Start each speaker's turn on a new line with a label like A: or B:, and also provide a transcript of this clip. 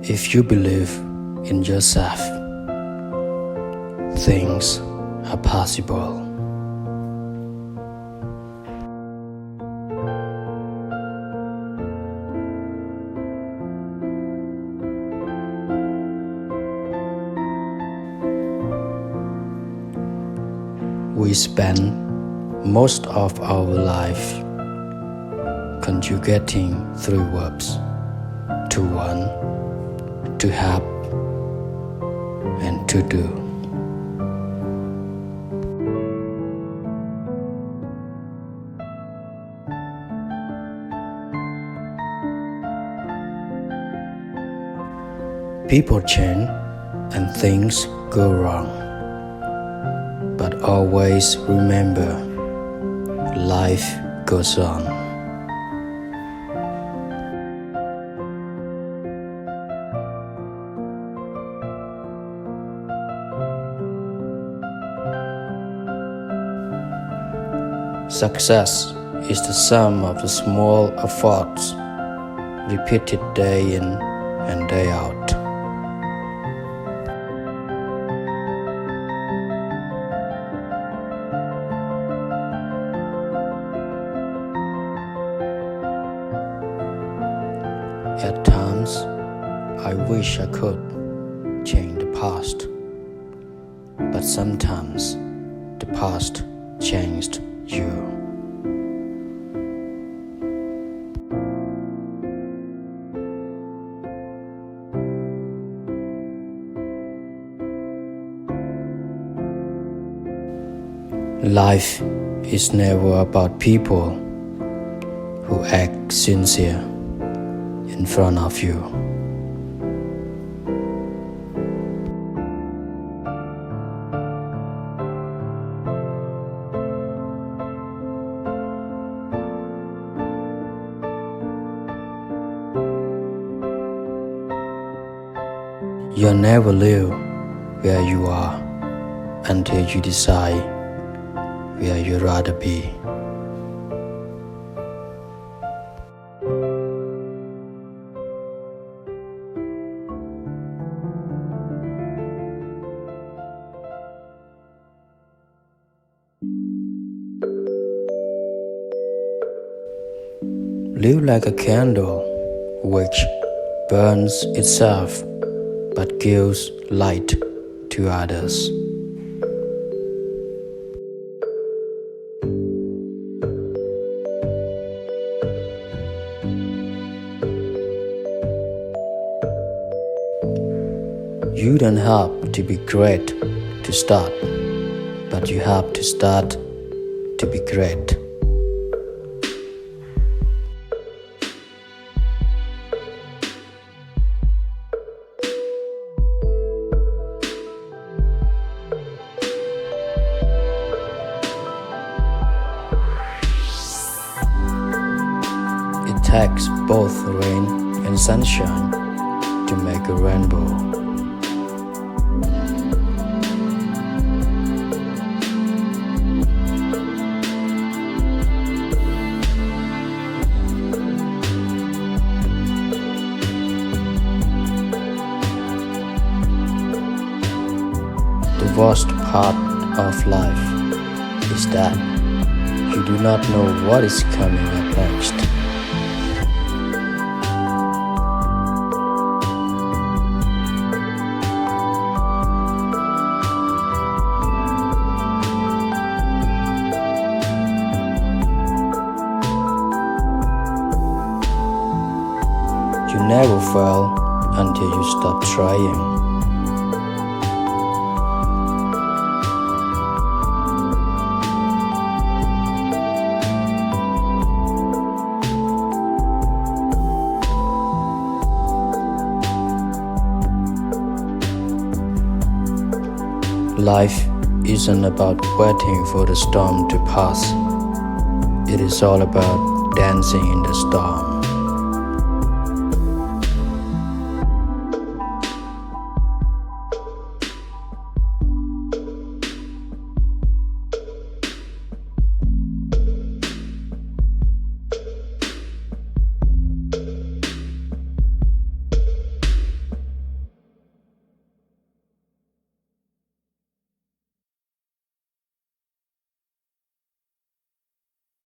A: If you believe in yourself, things are possible. We spend most of our life conjugating three verbs: to want, to have, and to do. People change and things go wrong, but always remember, life goes on. Success is the sum of the small efforts repeated day in and day out. At times, I wish I could change the past, but sometimes the past changed you. Life is never about people who act sincere in front of you. You'll never live where you are until you decide where you'd rather be. Live like a candle which burns itself but gives light to others. You don't have to be great to start, but you have to start to be great. It takes both rain and sunshine to make a rainbow. The worst part of life is that you do not know what is coming up next. You never fail until you stop trying. Life isn't about waiting for the storm to pass. It is all about dancing in the storm.